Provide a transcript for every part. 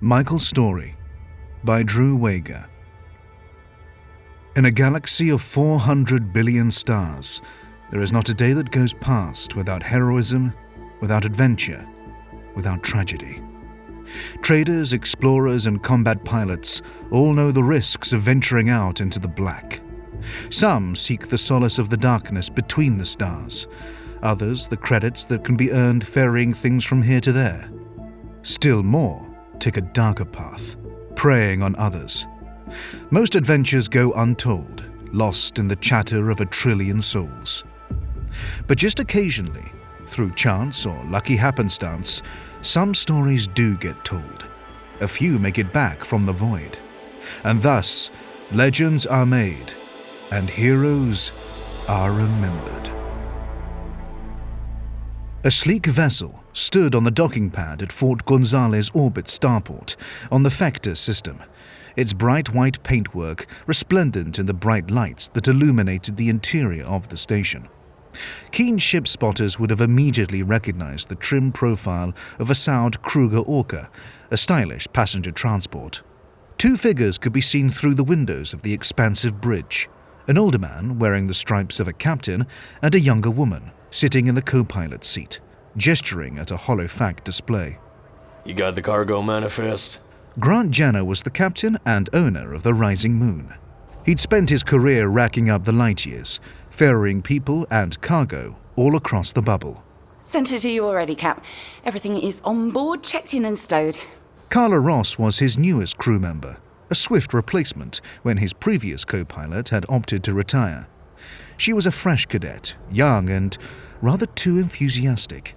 Michael's Story by Drew Wager. In a galaxy of 400 billion stars, there is not a day that goes past without heroism, without adventure, without tragedy. Traders, explorers, and combat pilots all know the risks of venturing out into the black. Some seek the solace of the darkness between the stars, others the credits that can be earned ferrying things from here to there. Still more take a darker path, preying on others. Most adventures go untold, lost in the chatter of a trillion souls. But just occasionally, through chance or lucky happenstance, some stories do get told. A few make it back from the void. And thus, legends are made, and heroes are remembered. A sleek vessel stood on the docking pad at Fort Gonzalez Orbit Starport on the Factor system, its bright white paintwork resplendent in the bright lights that illuminated the interior of the station. Keen ship spotters would have immediately recognized the trim profile of a Saud Kruger Orca, a stylish passenger transport. Two figures could be seen through the windows of the expansive bridge, an older man wearing the stripes of a captain and a younger woman sitting in the co-pilot seat, gesturing at a holofact display. You got the cargo manifest? Grant Jenner was the captain and owner of the Rising Moon. He'd spent his career racking up the light years, ferrying people and cargo all across the bubble. Sent it to you already, Cap. Everything is on board, checked in and stowed. Carla Ross was his newest crew member, a swift replacement when his previous co-pilot had opted to retire. She was a fresh cadet, young and rather too enthusiastic.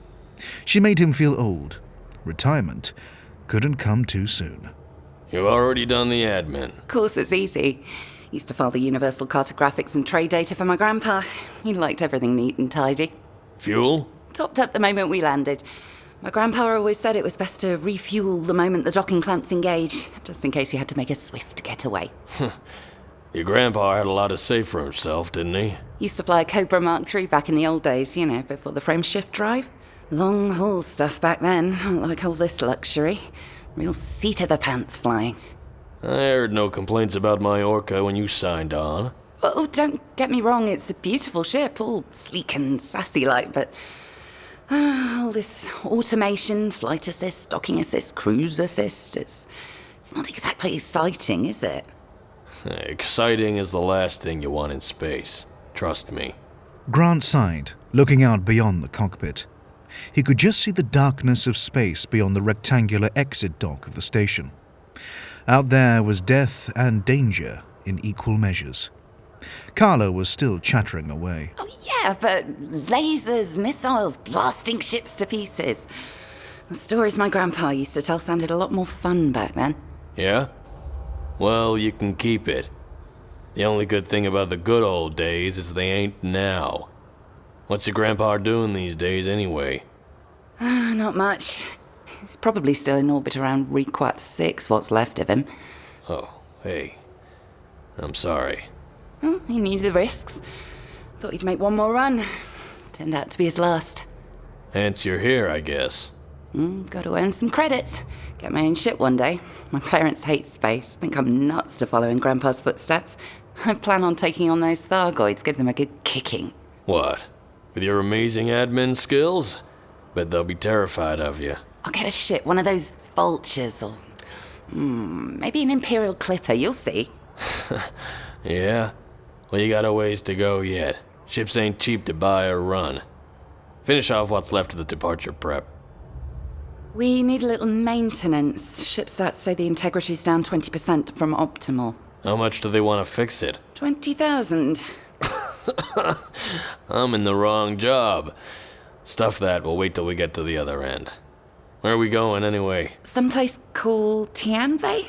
She made him feel old. Retirement couldn't come too soon. You've already done the admin. Of course, it's easy. Used to file the universal cartographics and trade data for my grandpa. He liked everything neat and tidy. Fuel? Topped up the moment we landed. My grandpa always said it was best to refuel the moment the docking clamps engage, just in case he had to make a swift getaway. Your grandpa had a lot to say for himself, didn't he? Used to fly a Cobra Mark III back in the old days, before the frame shift drive. Long haul stuff back then, not like all this luxury. Real seat-of-the-pants flying. I heard no complaints about my Orca when you signed on. Oh, don't get me wrong, it's a beautiful ship, all sleek and sassy-like, but all this automation, flight assist, docking assist, cruise assist, it's not exactly exciting, is it? Exciting is the last thing you want in space. Trust me. Grant sighed, looking out beyond the cockpit. He could just see the darkness of space beyond the rectangular exit dock of the station. Out there was death and danger in equal measures. Carla was still chattering away. Oh yeah, but lasers, missiles, blasting ships to pieces. The stories my grandpa used to tell sounded a lot more fun back then. Yeah? Well, you can keep it. The only good thing about the good old days is they ain't now. What's your grandpa doing these days anyway? Not much. He's probably still in orbit around Requat 6, what's left of him. Oh, hey. I'm sorry. He knew the risks. Thought he'd make one more run. Turned out to be his last. Hence you're here, I guess. Got to earn some credits. Get my own ship one day. My parents hate space. Think I'm nuts to follow in Grandpa's footsteps. I plan on taking on those Thargoids, give them a good kicking. What? With your amazing admin skills? Bet they'll be terrified of you. I'll get a ship, one of those vultures, or maybe an Imperial Clipper, you'll see. Yeah? Well, you got a ways to go yet. Ships ain't cheap to buy or run. Finish off what's left of the departure prep. We need a little maintenance. Ship stats say the integrity's down 20% from optimal. How much do they want to fix it? 20,000. I'm in the wrong job. Stuff that, we'll wait till we get to the other end. Where are we going anyway? Someplace called Tianvei?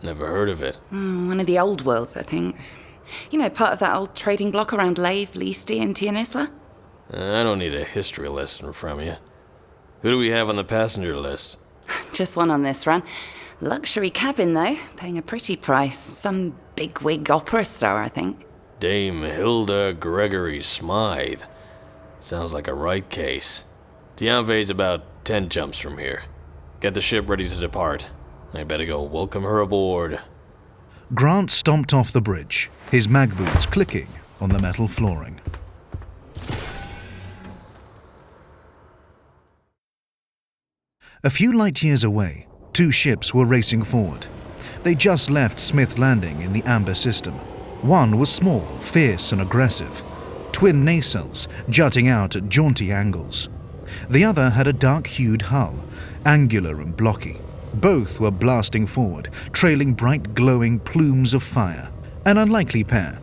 Never heard of it. One of the old worlds, I think. Part of that old trading block around Lave, Listi, and Tianisla? I don't need a history lesson from you. Who do we have on the passenger list? Just one on this run. Luxury cabin, though. Paying a pretty price. Some bigwig opera star, I think. Dame Hilda Gregory Smythe. Sounds like a right case. Tianvei's about 10 jumps from here. Get the ship ready to depart. I better go welcome her aboard. Grant stomped off the bridge, his mag boots clicking on the metal flooring. A few light years away, two ships were racing forward. They just left Smith Landing in the Amber system. One was small, fierce and aggressive, twin nacelles jutting out at jaunty angles. The other had a dark-hued hull, angular and blocky. Both were blasting forward, trailing bright glowing plumes of fire. An unlikely pair.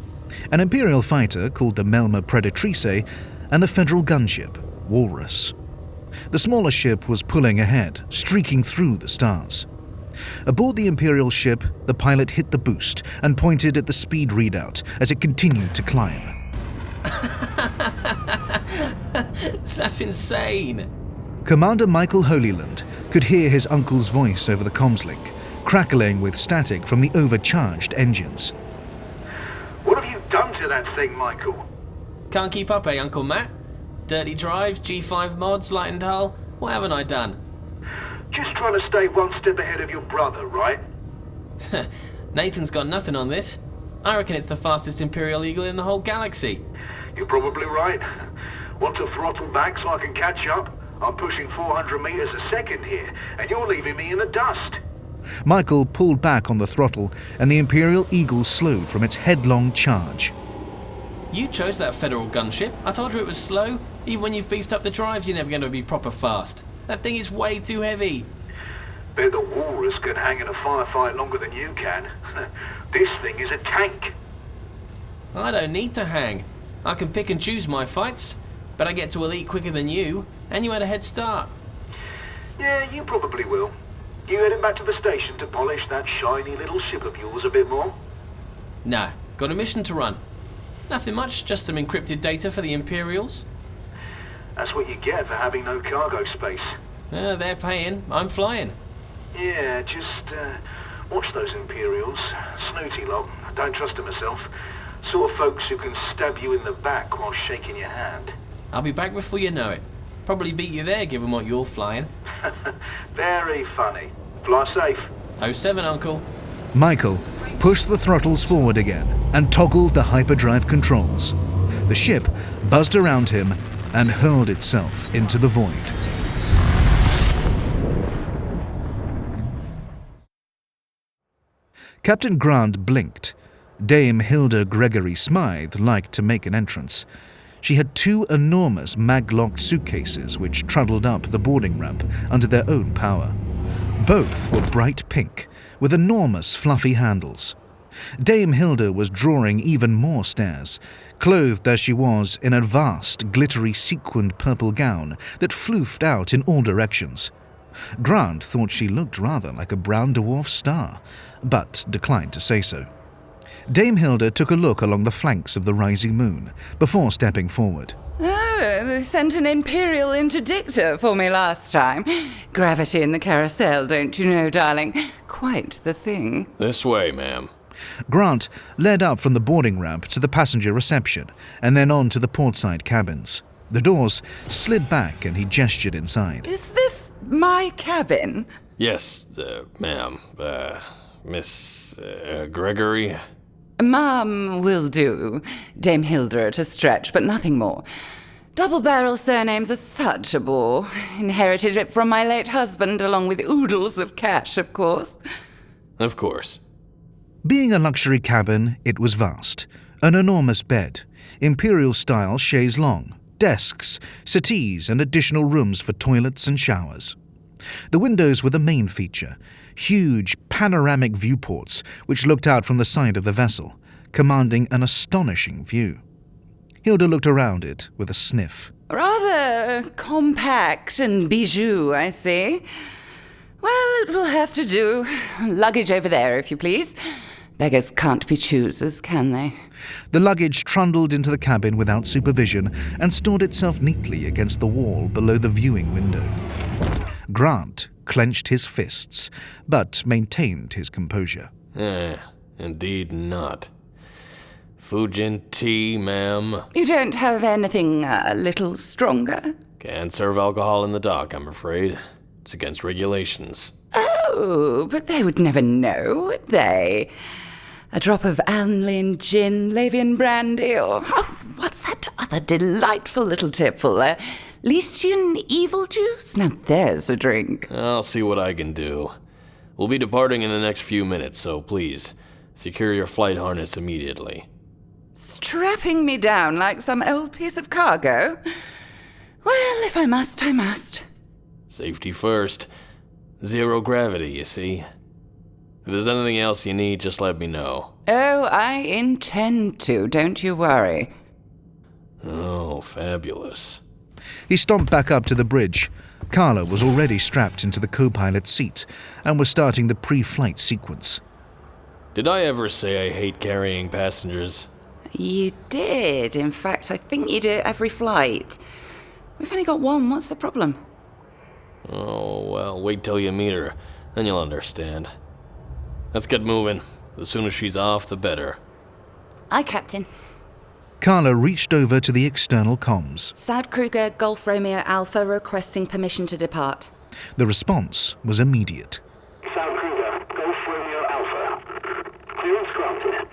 An Imperial fighter called the Melma Predatrice and the Federal gunship, Walrus. The smaller ship was pulling ahead, streaking through the stars. Aboard the Imperial ship, the pilot hit the boost and pointed at the speed readout as it continued to climb. That's insane! Commander Michael Holyland could hear his uncle's voice over the comms link, crackling with static from the overcharged engines. What have you done to that thing, Michael? Can't keep up, eh, Uncle Matt? Dirty drives, G5 mods, lightened hull. What haven't I done? Just trying to stay one step ahead of your brother, right? Nathan's got nothing on this. I reckon it's the fastest Imperial Eagle in the whole galaxy. You're probably right. Want to throttle back so I can catch up? I'm pushing 400 meters a second here, and you're leaving me in the dust. Michael pulled back on the throttle, and the Imperial Eagle slowed from its headlong charge. You chose that Federal gunship. I told you it was slow. Even when you've beefed up the drives, you're never going to be proper fast. That thing is way too heavy. Bet the Walrus can hang in a firefight longer than you can. This thing is a tank. I don't need to hang. I can pick and choose my fights. But I get to elite quicker than you, and you had a head start. Yeah, you probably will. You heading back to the station to polish that shiny little ship of yours a bit more? Nah, got a mission to run. Nothing much, just some encrypted data for the Imperials. That's what you get for having no cargo space. They're paying, I'm flying. Yeah, just watch those Imperials. Snooty lot. Don't trust them myself. Sort of folks who can stab you in the back while shaking your hand. I'll be back before you know it. Probably beat you there given what you're flying. Very funny. Fly safe. 07, Uncle. Michael pushed the throttles forward again and toggled the hyperdrive controls. The ship buzzed around him and hurled itself into the void. Captain Grant blinked. Dame Hilda Gregory Smythe liked to make an entrance. She had two enormous mag-locked suitcases which trundled up the boarding ramp under their own power. Both were bright pink, with enormous fluffy handles. Dame Hilda was drawing even more stares, clothed as she was in a vast, glittery sequined purple gown that floofed out in all directions. Grant thought she looked rather like a brown dwarf star, but declined to say so. Dame Hilda took a look along the flanks of the rising moon before stepping forward. Oh, they sent an Imperial interdictor for me last time. Gravity in the carousel, don't you know, darling? Quite the thing. This way, ma'am. Grant led up from the boarding ramp to the passenger reception and then on to the portside cabins. The doors slid back and he gestured inside. Is this my cabin? Yes, ma'am. Miss Gregory? Ma'am will do. Dame Hilda at a stretch, but nothing more. Double-barrel surnames are such a bore. Inherited it from my late husband, along with oodles of cash, of course. Of course. Being a luxury cabin, it was vast. An enormous bed, Imperial-style chaise longue, desks, settees, and additional rooms for toilets and showers. The windows were the main feature, huge panoramic viewports which looked out from the side of the vessel, commanding an astonishing view. Hilda looked around it with a sniff. Rather compact and bijou, I see. Well, it will have to do. Luggage over there, if you please. Beggars can't be choosers, can they? The luggage trundled into the cabin without supervision and stored itself neatly against the wall below the viewing window. Grant clenched his fists, but maintained his composure. Indeed not. Fujin tea, ma'am. You don't have anything a little stronger? Can't serve alcohol in the dock, I'm afraid. It's against regulations. Oh, Oh, but they would never know, would they? A drop of Anlin gin, Lavian brandy, or... Oh, what's that other delightful little tipple? Leestian evil juice? Now there's a drink. I'll see what I can do. We'll be departing in the next few minutes, so please, secure your flight harness immediately. Strapping me down like some old piece of cargo? Well, if I must, I must. Safety first. Zero gravity, you see. If there's anything else you need, just let me know. Oh, I intend to, don't you worry. Oh, fabulous. He stomped back up to the bridge. Carla was already strapped into the co-pilot's seat and was starting the pre-flight sequence. Did I ever say I hate carrying passengers? You did. In fact, I think you do it every flight. We've only got one. What's the problem? Oh, well, wait till you meet her, then you'll understand. Let's get moving. The sooner she's off, the better. Aye, Captain. Carla reached over to the external comms. Saud Kruger, Golf Romeo Alpha, requesting permission to depart. The response was immediate. Saud Kruger, Golf Romeo Alpha. Clearance granted.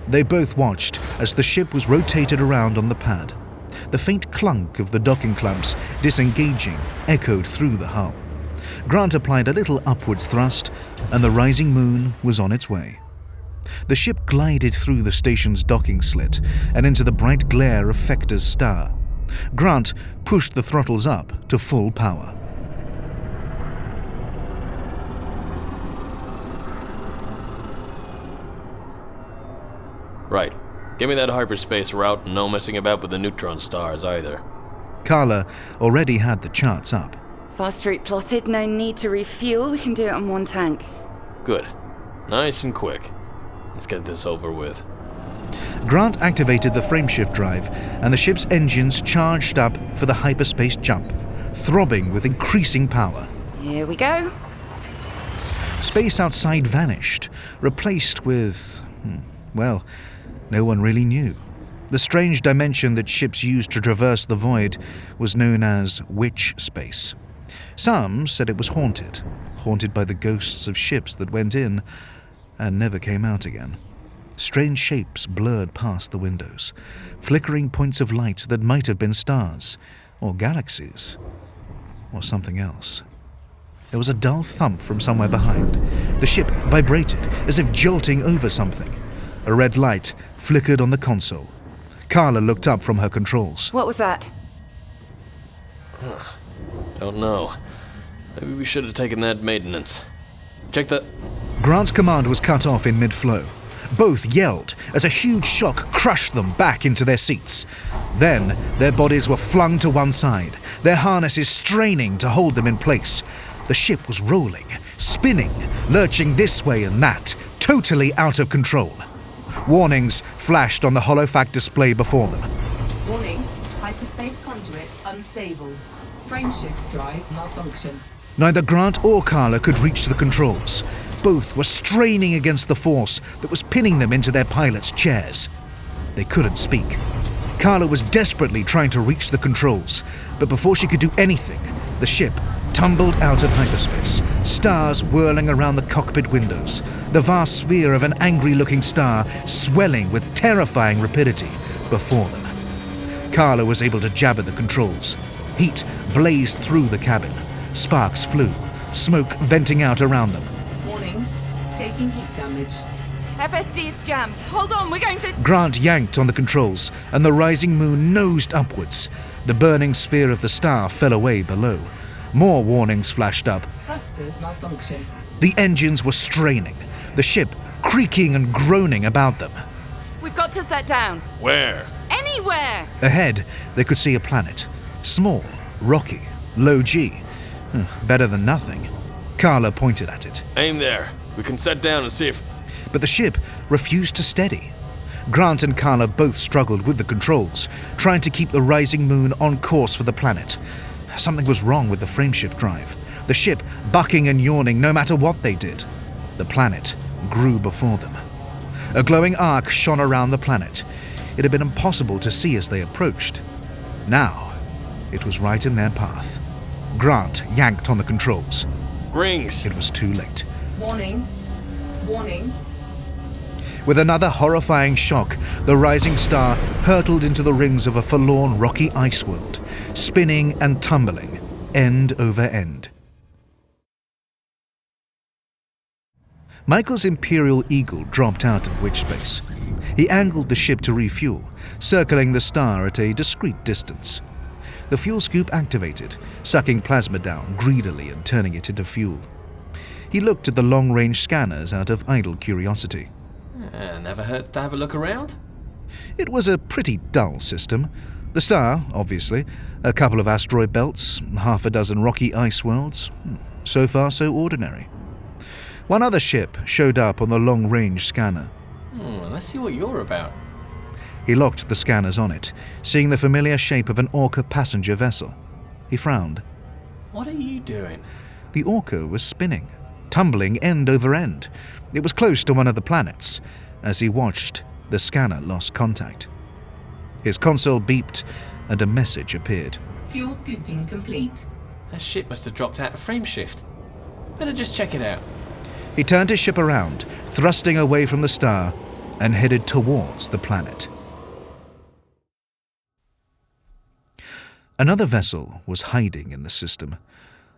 They both watched as the ship was rotated around on the pad. The faint clunk of the docking clamps disengaging echoed through the hull. Grant applied a little upwards thrust, and the rising moon was on its way. The ship glided through the station's docking slit and into the bright glare of Fector's star. Grant pushed the throttles up to full power. Right. Give me that hyperspace route and no messing about with the neutron stars either. Carla already had the charts up. Fast route plotted, no need to refuel. We can do it on one tank. Good. Nice and quick. Let's get this over with. Grant activated the frameshift drive, and the ship's engines charged up for the hyperspace jump, throbbing with increasing power. Here we go. Space outside vanished, replaced with... well, no one really knew. The strange dimension that ships used to traverse the void was known as witch space. Some said it was haunted by the ghosts of ships that went in and never came out again. Strange shapes blurred past the windows, flickering points of light that might have been stars, or galaxies, or something else. There was a dull thump from somewhere behind. The ship vibrated, as if jolting over something. A red light flickered on the console. Carla looked up from her controls. What was that? Don't know. Maybe we should have taken that maintenance. Check the... Grant's command was cut off in mid-flow. Both yelled as a huge shock crushed them back into their seats. Then their bodies were flung to one side, their harnesses straining to hold them in place. The ship was rolling, spinning, lurching this way and that, totally out of control. Warnings flashed on the holofact display before them. Warning, hyperspace conduit unstable. Frameshift drive malfunction. Neither Grant or Carla could reach the controls. Both were straining against the force that was pinning them into their pilots' chairs. They couldn't speak. Carla was desperately trying to reach the controls, but before she could do anything, the ship tumbled out of hyperspace, stars whirling around the cockpit windows, the vast sphere of an angry-looking star swelling with terrifying rapidity before them. Carla was able to jab at the controls. Heat blazed through the cabin. Sparks flew, smoke venting out around them. Warning, taking heat damage. FSD is jammed. Hold on, we're going to... Grant yanked on the controls, and the rising moon nosed upwards. The burning sphere of the star fell away below. More warnings flashed up. Thrusters malfunction. The engines were straining, the ship creaking and groaning about them. We've got to set down. Where? Anywhere! Ahead, they could see a planet. Small, rocky, low G. Better than nothing. Carla pointed at it. Aim there. We can set down and see if... But the ship refused to steady. Grant and Carla both struggled with the controls, trying to keep the rising moon on course for the planet. Something was wrong with the frameshift drive. The ship bucking and yawning no matter what they did. The planet grew before them. A glowing arc shone around the planet. It had been impossible to see as they approached. Now, it was right in their path. Grant yanked on the controls. Rings! It was too late. Warning. Warning. With another horrifying shock, the rising star hurtled into the rings of a forlorn rocky ice world, spinning and tumbling, end over end. Michael's Imperial Eagle dropped out of witch space. He angled the ship to refuel, circling the star at a discreet distance. The fuel scoop activated, sucking plasma down greedily and turning it into fuel. He looked at the long-range scanners out of idle curiosity. Never hurts to have a look around. It was a pretty dull system. The star, obviously, a couple of asteroid belts, half a dozen rocky ice worlds. So far, so ordinary. One other ship showed up on the long-range scanner. Let's see what you're about. He locked the scanners on it, seeing the familiar shape of an Orca passenger vessel. He frowned. What are you doing? The Orca was spinning, tumbling end over end. It was close to one of the planets. As he watched, the scanner lost contact. His console beeped, and a message appeared. Fuel scooping complete. That ship must have dropped out of frame shift. Better just check it out. He turned his ship around, thrusting away from the star, and headed towards the planet. Another vessel was hiding in the system.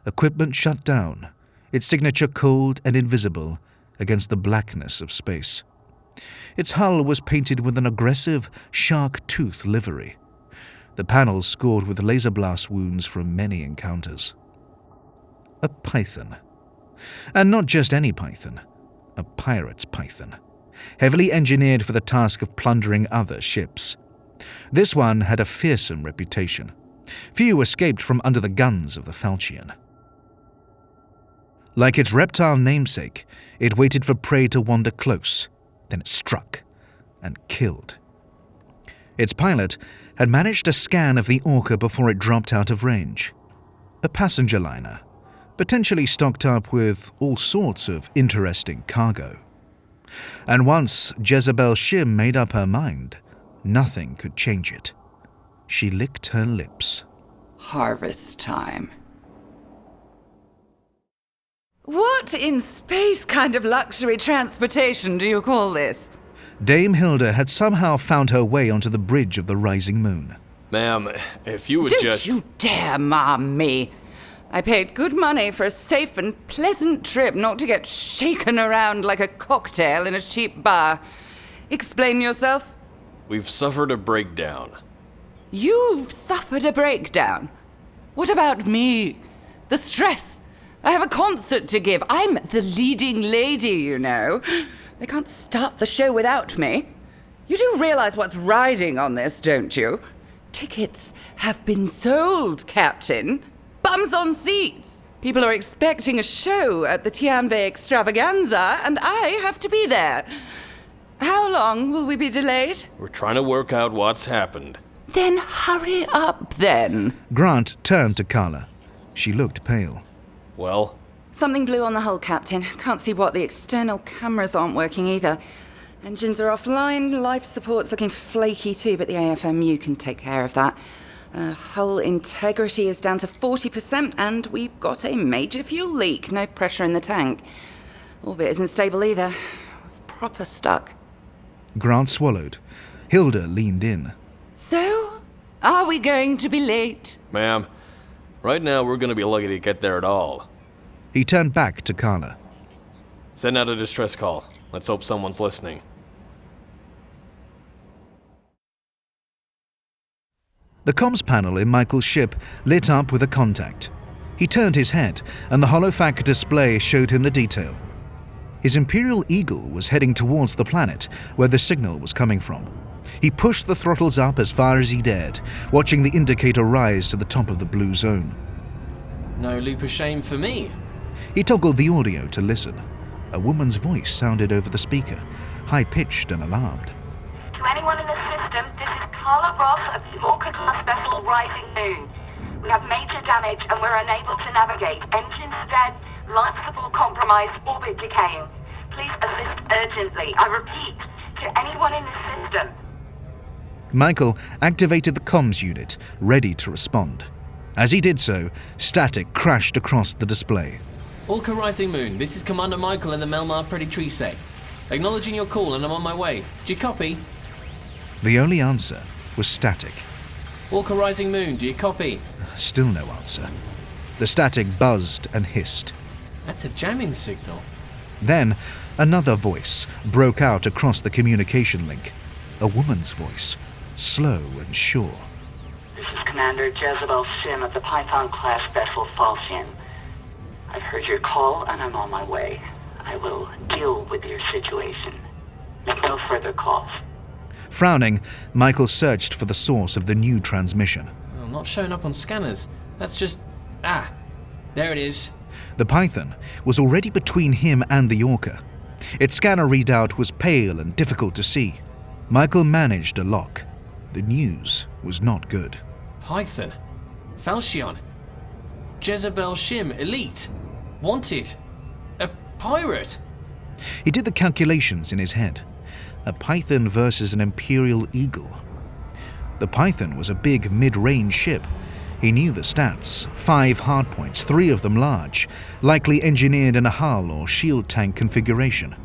Equipment shut down, its signature cold and invisible against the blackness of space. Its hull was painted with an aggressive shark tooth livery, the panels scored with laser blast wounds from many encounters. A python. And not just any python, a pirate's python, heavily engineered for the task of plundering other ships. This one had a fearsome reputation. Few escaped from under the guns of the falchion. Like its reptile namesake, it waited for prey to wander close, then it struck and killed. Its pilot had managed a scan of the Orca before it dropped out of range. A passenger liner, potentially stocked up with all sorts of interesting cargo. And once Jezebel Shim made up her mind, nothing could change it. She licked her lips. Harvest time. What in space kind of luxury transportation do you call this? Dame Hilda had somehow found her way onto the bridge of the rising moon. Ma'am, if you would Don't just... you dare mom me. I paid good money for a safe and pleasant trip, not to get shaken around like a cocktail in a cheap bar. Explain yourself. We've suffered a breakdown. You've suffered a breakdown. What about me? The stress. I have a concert to give. I'm the leading lady, you know. They can't start the show without me. You do realize what's riding on this, don't you? Tickets have been sold, Captain. Bums on seats. People are expecting a show at the Tianve Extravaganza, and I have to be there. How long will we be delayed? We're trying to work out what's happened. Then hurry up, then. Grant turned to Carla. She looked pale. Well? Something blew on the hull, Captain. Can't see what. The external cameras aren't working either. Engines are offline, life support's looking flaky too, but the AFMU can take care of that. Hull integrity is down to 40%, and we've got a major fuel leak. No pressure in the tank. Orbit isn't stable either. Proper stuck. Grant swallowed. Hilda leaned in. So, are we going to be late? Ma'am, right now we're gonna be lucky to get there at all. He turned back to Carla. Send out a distress call. Let's hope someone's listening. The comms panel in Michael's ship lit up with a contact. He turned his head, and the holofac display showed him the detail. His Imperial Eagle was heading towards the planet where the signal was coming from. He pushed the throttles up as far as he dared, watching the indicator rise to the top of the blue zone. No loop of shame for me. He toggled the audio to listen. A woman's voice sounded over the speaker, high-pitched and alarmed. To anyone in the system, this is Carla Ross of the Orca-class vessel Rising Moon. We have major damage and we're unable to navigate. Engines dead, life support compromised, orbit decaying. Please assist urgently. I repeat, to anyone in the system. Michael activated the comms unit, ready to respond. As he did so, static crashed across the display. Orca Rising Moon, this is Commander Michael in the Melmar Pretty Treese. Acknowledging your call and I'm on my way. Do you copy? The only answer was static. Orca Rising Moon, do you copy? Still no answer. The static buzzed and hissed. That's a jamming signal. Then, another voice broke out across the communication link. A woman's voice, slow and sure. This is Commander Jezebel Sim of the Python-class vessel Falchion. I've heard your call and I'm on my way. I will deal with your situation. Make no further calls. Frowning, Michael searched for the source of the new transmission. I'm not showing up on scanners. That's just... Ah, there it is. The Python was already between him and the Orca. Its scanner readout was pale and difficult to see. Michael managed a lock. The news was not good. Python. Falchion. Jezebel Shim, Elite. Wanted. A pirate. He did the calculations in his head. A Python versus an Imperial Eagle. The Python was a big mid-range ship. He knew the stats. 5 hardpoints, 3 of them large, likely engineered in a hull or shield tank configuration.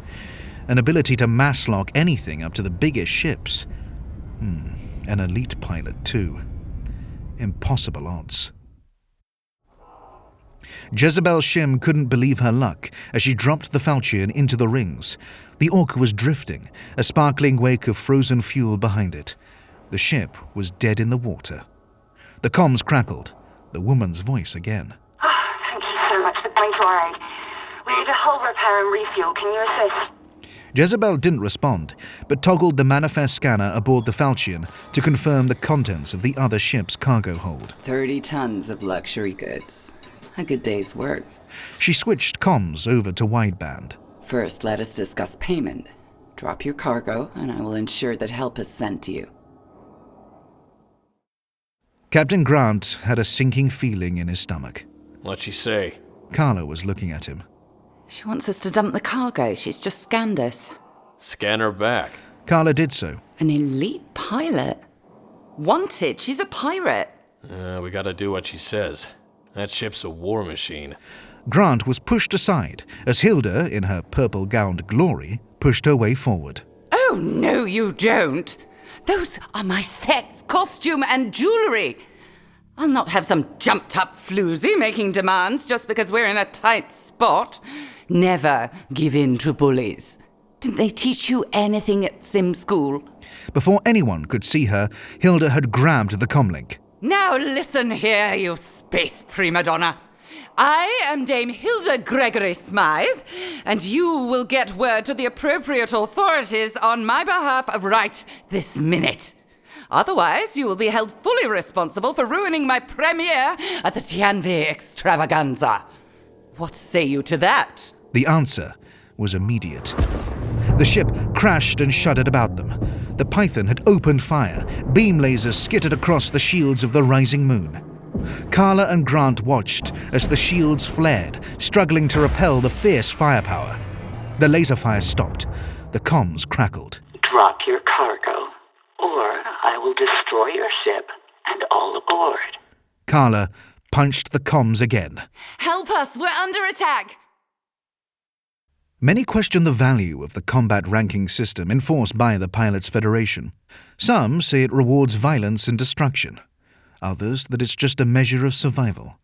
An ability to mass lock anything up to the biggest ships. An elite pilot too. Impossible odds. Jezebel Shim couldn't believe her luck as she dropped the Falchion into the rings. The Orca was drifting, a sparkling wake of frozen fuel behind it. The ship was dead in the water. The comms crackled, the woman's voice again. Thank you so much for coming to our aid. We need a hull repair and refuel. Can you assist? Jezebel didn't respond, but toggled the manifest scanner aboard the Falchion to confirm the contents of the other ship's cargo hold. 30 tons of luxury goods. A good day's work. She switched comms over to wideband. First, let us discuss payment. Drop your cargo, and I will ensure that help is sent to you. Captain Grant had a sinking feeling in his stomach. What'd she say? Carla was looking at him. She wants us to dump the cargo. She's just scanned us. Scan her back. Carla did so. An elite pilot? Wanted. She's a pirate. We gotta do what she says. That ship's a war machine. Grant was pushed aside as Hilda, in her purple-gowned glory, pushed her way forward. Oh, no, you don't. Those are my sets, costume and jewellery. I'll not have some jumped-up floozy making demands just because we're in a tight spot. Never give in to bullies. Didn't they teach you anything at sim school? Before anyone could see her, Hilda had grabbed the comlink. Now listen here, you space prima donna. I am Dame Hilda Gregory Smythe, and you will get word to the appropriate authorities on my behalf right this minute. Otherwise, you will be held fully responsible for ruining my premiere at the Tianvi extravaganza. What say you to that? The answer was immediate. The ship crashed and shuddered about them. The Python had opened fire. Beam lasers skittered across the shields of the rising moon. Carla and Grant watched as the shields flared, struggling to repel the fierce firepower. The laser fire stopped. The comms crackled. Drop your cargo, or I will destroy your ship and all aboard. Carla punched the comms again. Help us! We're under attack! Many question the value of the combat ranking system enforced by the Pilots Federation. Some say it rewards violence and destruction. Others that it's just a measure of survival.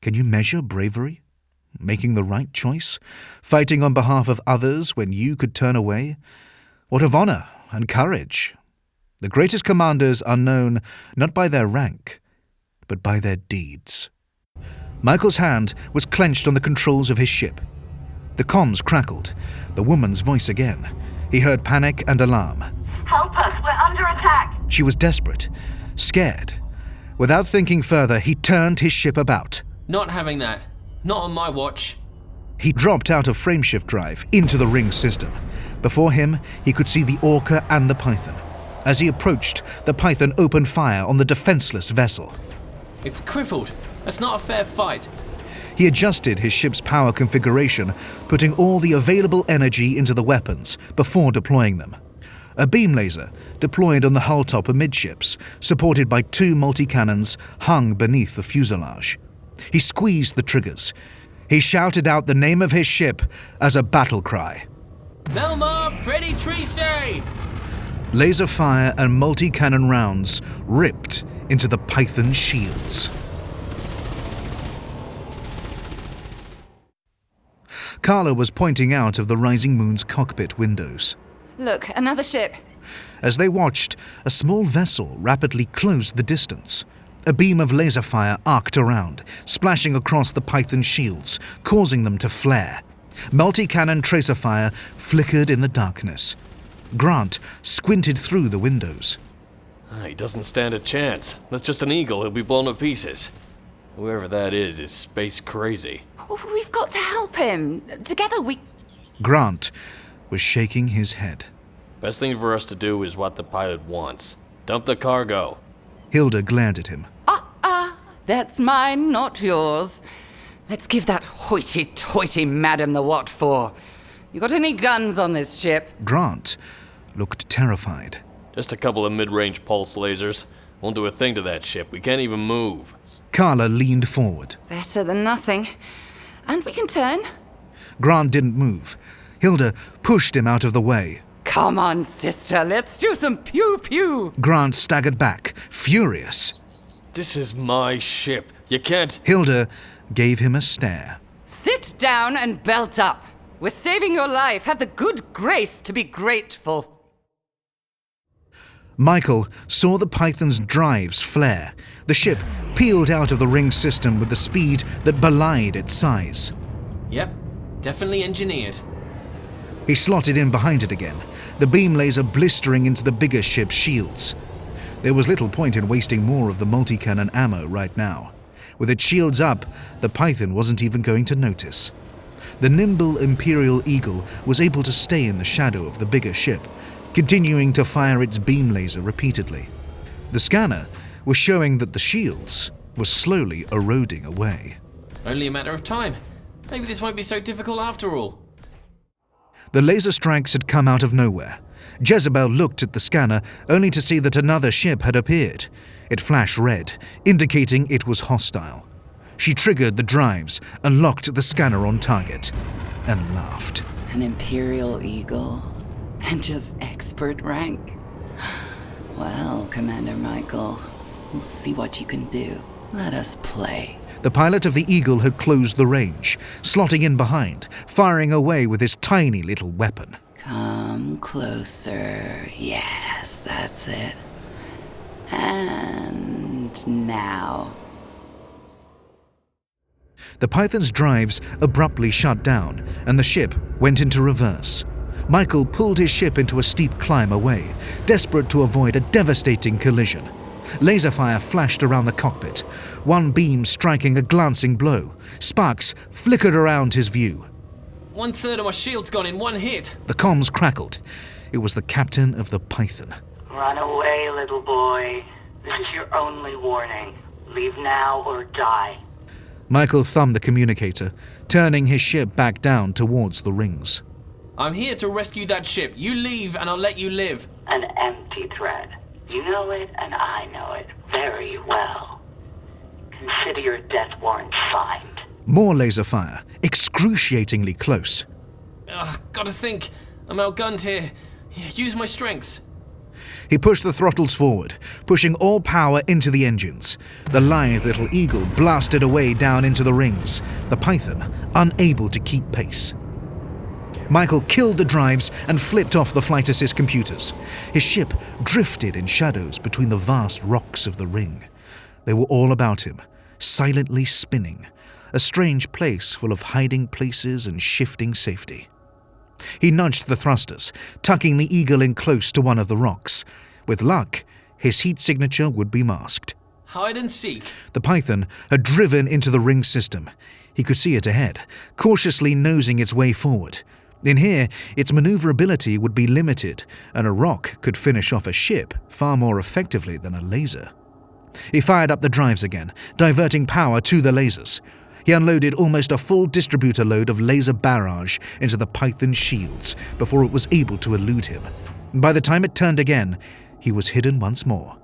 Can you measure bravery? Making the right choice? Fighting on behalf of others when you could turn away? What of honor and courage? The greatest commanders are known not by their rank, but by their deeds. Michael's hand was clenched on the controls of his ship. The comms crackled, the woman's voice again. He heard panic and alarm. Help us, we're under attack! She was desperate, scared. Without thinking further, he turned his ship about. Not having that. Not on my watch. He dropped out of frameshift drive into the ring system. Before him, he could see the Orca and the Python. As he approached, the Python opened fire on the defenseless vessel. It's crippled. That's not a fair fight. He adjusted his ship's power configuration, putting all the available energy into the weapons before deploying them. A beam laser, deployed on the hull top amidships, supported by 2 multi-cannons, hung beneath the fuselage. He squeezed the triggers. He shouted out the name of his ship as a battle cry. Melmar Preditrice! Laser fire and multi-cannon rounds ripped into the Python shields. Carla was pointing out of the Rising Moon's cockpit windows. Look, another ship. As they watched, a small vessel rapidly closed the distance. A beam of laser fire arced around, splashing across the Python shields, causing them to flare. Multi-cannon tracer fire flickered in the darkness. Grant squinted through the windows. He doesn't stand a chance. That's just an eagle. He'll be blown to pieces. Whoever that is space crazy. We've got to help him. Together we... Grant was shaking his head. Best thing for us to do is what the pilot wants. Dump the cargo. Hilda glared at him. That's mine, not yours. Let's give that hoity-toity madam the what for. You got any guns on this ship? Grant looked terrified. Just a couple of mid-range pulse lasers. Won't do a thing to that ship. We can't even move. Carla leaned forward. Better than nothing. And we can turn. Grant didn't move. Hilda pushed him out of the way. Come on, sister, let's do some pew-pew. Grant staggered back, furious. This is my ship. You can't... Hilda gave him a stare. Sit down and belt up. We're saving your life. Have the good grace to be grateful. Michael saw the Python's drives flare. The ship peeled out of the ring system with the speed that belied its size. Yep, definitely engineered. He slotted in behind it again, the beam laser blistering into the bigger ship's shields. There was little point in wasting more of the multi-cannon ammo right now. With its shields up, the Python wasn't even going to notice. The nimble Imperial Eagle was able to stay in the shadow of the bigger ship, continuing to fire its beam laser repeatedly. The scanner was showing that the shields were slowly eroding away. Only a matter of time. Maybe this won't be so difficult after all. The laser strikes had come out of nowhere. Jezebel looked at the scanner only to see that another ship had appeared. It flashed red, indicating it was hostile. She triggered the drives and locked the scanner on target, and laughed. An Imperial Eagle? And just expert rank? Well, Commander Michael, we'll see what you can do. Let us play. The pilot of the Eagle had closed the range, slotting in behind, firing away with his tiny little weapon. Come closer. Yes, that's it. And now. The Python's drives abruptly shut down, and the ship went into reverse. Michael pulled his ship into a steep climb away, desperate to avoid a devastating collision. Laser fire flashed around the cockpit, one beam striking a glancing blow. Sparks flickered around his view. 1/3 of my shield's gone in one hit. The comms crackled. It was the captain of the Python. Run away, little boy. This is your only warning. Leave now or die. Michael thumbed the communicator, turning his ship back down towards the rings. I'm here to rescue that ship. You leave and I'll let you live. An empty threat. You know it, and I know it very well. Consider your death warrant signed. More laser fire, excruciatingly close. Gotta think. I'm outgunned here. Use my strengths. He pushed the throttles forward, pushing all power into the engines. The lithe little Eagle blasted away down into the rings, the Python unable to keep pace. Michael killed the drives and flipped off the flight assist computers. His ship drifted in shadows between the vast rocks of the ring. They were all about him, silently spinning, a strange place full of hiding places and shifting safety. He nudged the thrusters, tucking the Eagle in close to one of the rocks. With luck, his heat signature would be masked. Hide and seek. The Python had driven into the ring system. He could see it ahead, cautiously nosing its way forward. In here, its maneuverability would be limited, and a rock could finish off a ship far more effectively than a laser. He fired up the drives again, diverting power to the lasers. He unloaded almost a full distributor load of laser barrage into the Python's shields before it was able to elude him. By the time it turned again, he was hidden once more.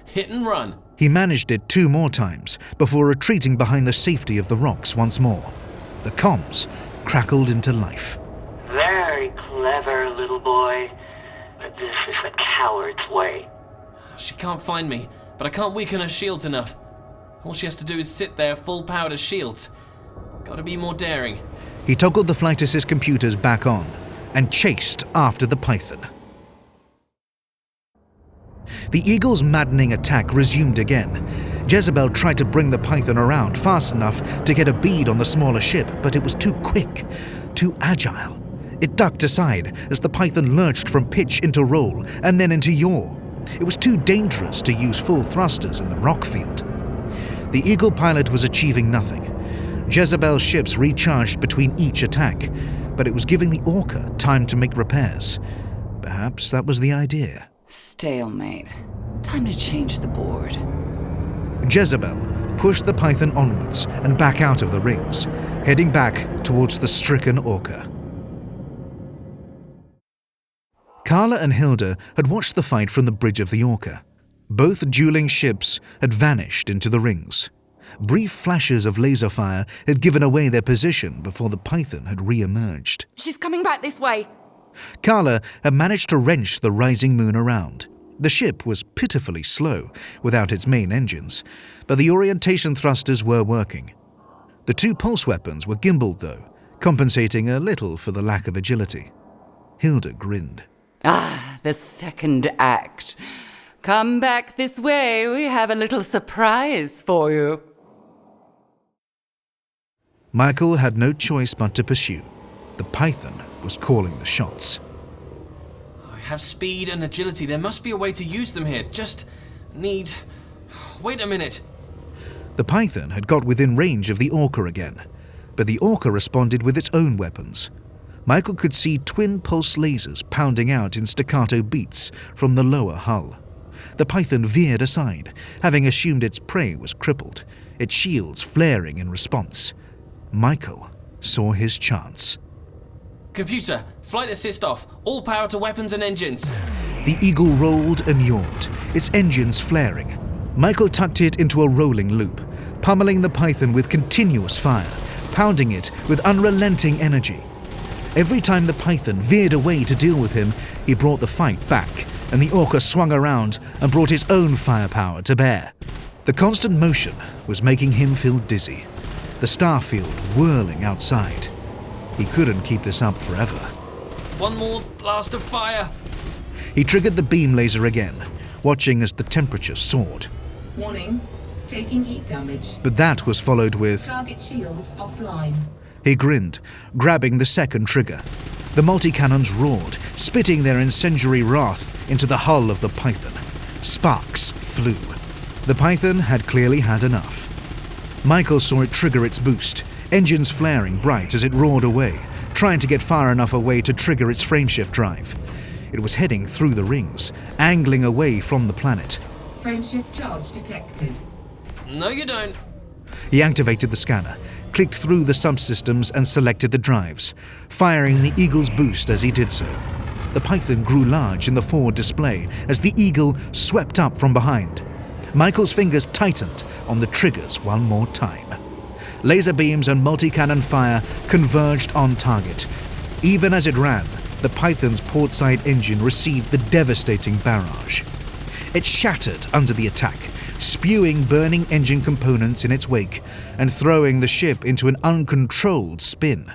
Hit and run. He managed it 2 more times before retreating behind the safety of the rocks once more. The comms crackled into life. Very clever, little boy. But this is the coward's way. She can't find me, but I can't weaken her shields enough. All she has to do is sit there full-powered as shields. Gotta be more daring. He toggled the flight assist computers back on and chased after the Python. The Eagle's maddening attack resumed again. Jezebel tried to bring the Python around fast enough to get a bead on the smaller ship, but it was too quick, too agile. It ducked aside as the Python lurched from pitch into roll and then into yaw. It was too dangerous to use full thrusters in the rock field. The Eagle pilot was achieving nothing. Jezebel's ships recharged between each attack, but it was giving the Orca time to make repairs. Perhaps that was the idea. Stalemate. Time to change the board. Jezebel pushed the Python onwards and back out of the rings, heading back towards the stricken Orca. Carla and Hilda had watched the fight from the bridge of the Orca. Both dueling ships had vanished into the rings. Brief flashes of laser fire had given away their position before the Python had re-emerged. She's coming back this way. Carla had managed to wrench the rising moon around. The ship was pitifully slow without its main engines, but the orientation thrusters were working. The 2 pulse weapons were gimbaled though, compensating a little for the lack of agility. Hilda grinned. Ah, the second act. Come back this way, we have a little surprise for you. Michael had no choice but to pursue. The Python was calling the shots. I have speed and agility. There must be a way to use them here. Just need... Wait a minute. The Python had got within range of the Orca again, but the Orca responded with its own weapons. Michael could see twin pulse lasers pounding out in staccato beats from the lower hull. The Python veered aside, having assumed its prey was crippled, its shields flaring in response. Michael saw his chance. Computer, flight assist off. All power to weapons and engines. The Eagle rolled and yawed, its engines flaring. Michael tucked it into a rolling loop, pummeling the Python with continuous fire, pounding it with unrelenting energy. Every time the Python veered away to deal with him, he brought the fight back, and the Orca swung around and brought his own firepower to bear. The constant motion was making him feel dizzy, the starfield whirling outside. He couldn't keep this up forever. One more blast of fire. He triggered the beam laser again, watching as the temperature soared. Warning, taking heat damage. But that was followed with... Target shields offline. He grinned, grabbing the second trigger. The multi-cannons roared, spitting their incendiary wrath into the hull of the Python. Sparks flew. The Python had clearly had enough. Michael saw it trigger its boost, engines flaring bright as it roared away, trying to get far enough away to trigger its frameshift drive. It was heading through the rings, angling away from the planet. Frameshift charge detected. No, you don't. He activated the scanner, clicked through the subsystems and selected the drives, firing the Eagle's boost as he did so. The Python grew large in the forward display as the Eagle swept up from behind. Michael's fingers tightened on the triggers one more time. Laser beams and multi-cannon fire converged on target. Even as it ran, the Python's portside engine received the devastating barrage. It shattered under the attack, spewing burning engine components in its wake and throwing the ship into an uncontrolled spin.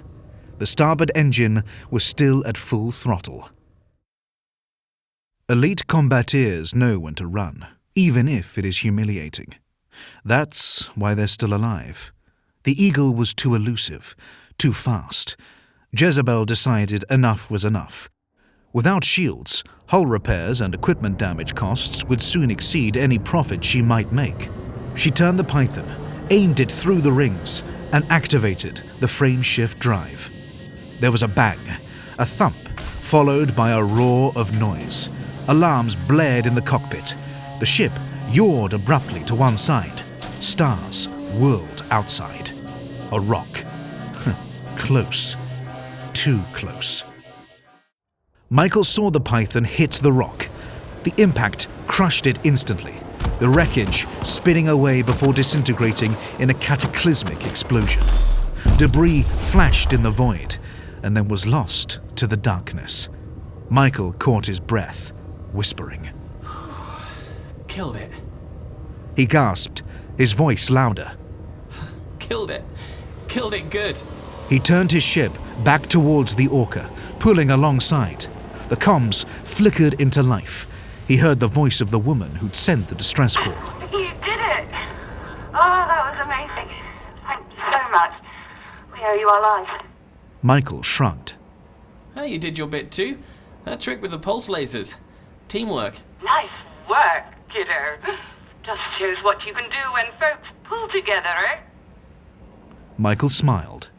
The starboard engine was still at full throttle. Elite combateers know when to run, even if it is humiliating. That's why they're still alive. The Eagle was too elusive, too fast. Jezebel decided enough was enough. Without shields, hull repairs and equipment damage costs would soon exceed any profit she might make. She turned the Python, aimed it through the rings, and activated the frameshift drive. There was a bang, a thump, followed by a roar of noise. Alarms blared in the cockpit. The ship yawed abruptly to one side. Stars whirled outside. A rock. Close. Too close. Michael saw the python hit the rock. The impact crushed it instantly, the wreckage spinning away before disintegrating in a cataclysmic explosion. Debris flashed in the void and then was lost to the darkness. Michael caught his breath, whispering. Killed it. He gasped, his voice louder. Killed it. Killed it good. He turned his ship back towards the Orca, pulling alongside. The comms flickered into life. He heard the voice of the woman who'd sent the distress call. You did it! Oh, that was amazing. Thanks so much. We owe you our lives. Michael shrugged. Hey, you did your bit too. That trick with the pulse lasers. Teamwork. Nice work, kiddo. Just shows what you can do when folks pull together, eh? Michael smiled.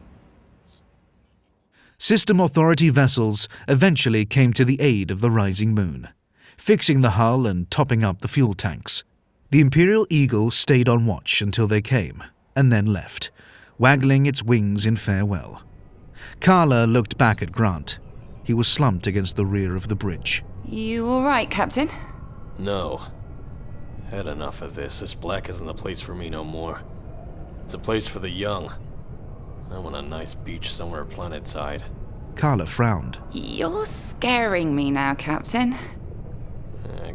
System Authority vessels eventually came to the aid of the rising moon, fixing the hull and topping up the fuel tanks. The Imperial Eagle stayed on watch until they came, and then left, waggling its wings in farewell. Carla looked back at Grant. He was slumped against the rear of the bridge. You all right, Captain? No. Had enough of this. This black isn't the place for me no more. It's a place for the young. I want a nice beach somewhere planetside. Carla frowned. You're scaring me now, Captain.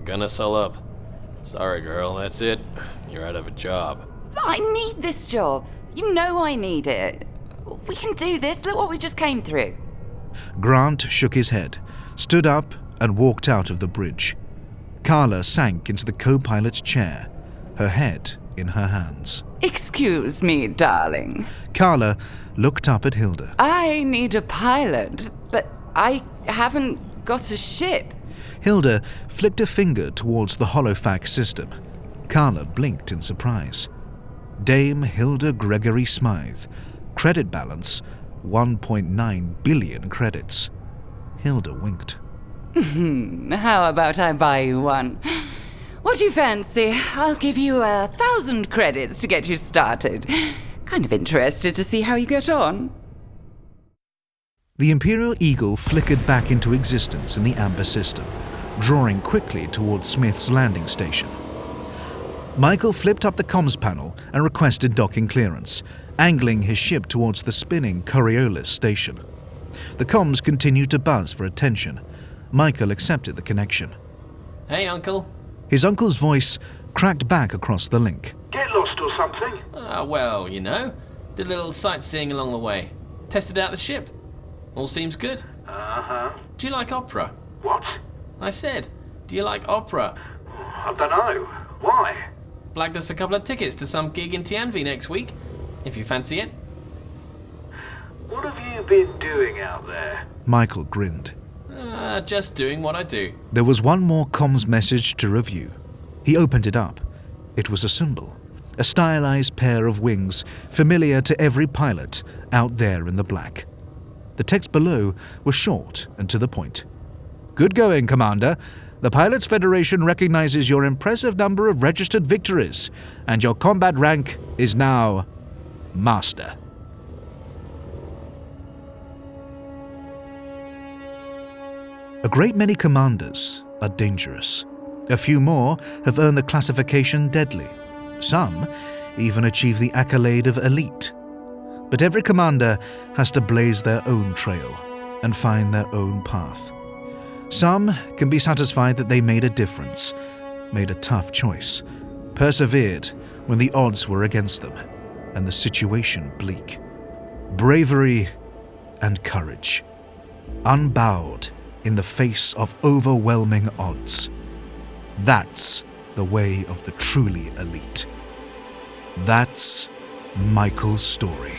Gonna sell up. Sorry, girl, that's it. You're out of a job. But I need this job. You know I need it. We can do this. Look what we just came through. Grant shook his head, stood up, and walked out of the bridge. Carla sank into the co-pilot's chair, her head in her hands. Excuse me, darling. Carla looked up at Hilda. I need a pilot, but I haven't got a ship. Hilda flicked a finger towards the holofax system. Carla blinked in surprise. Dame Hilda Gregory Smythe. Credit balance, 1.9 billion credits. Hilda winked. How about I buy you one? What do you fancy? I'll give you 1,000 credits to get you started. Kind of interested to see how you get on. The Imperial Eagle flickered back into existence in the amber system, drawing quickly towards Smith's landing station. Michael flipped up the comms panel and requested docking clearance, angling his ship towards the spinning Coriolis station. The comms continued to buzz for attention. Michael accepted the connection. Hey, Uncle. His uncle's voice cracked back across the link. Get lost or something? Well, you know. Did a little sightseeing along the way. Tested out the ship. All seems good. Uh-huh. Do you like opera? What? I said, do you like opera? I don't know. Why? Blagged us a couple of tickets to some gig in Tianvi next week, if you fancy it. What have you been doing out there? Michael grinned. Just doing what I do. There was one more comms message to review. He opened it up. It was a symbol, a stylized pair of wings, familiar to every pilot out there in the black. The text below was short and to the point. Good going, Commander. The Pilots Federation recognizes your impressive number of registered victories, and your combat rank is now Master. A great many commanders are dangerous. A few more have earned the classification deadly. Some even achieve the accolade of elite. But every commander has to blaze their own trail and find their own path. Some can be satisfied that they made a difference, made a tough choice, persevered when the odds were against them and the situation bleak. Bravery and courage, unbowed in the face of overwhelming odds. That's the way of the truly elite. That's Michael's story.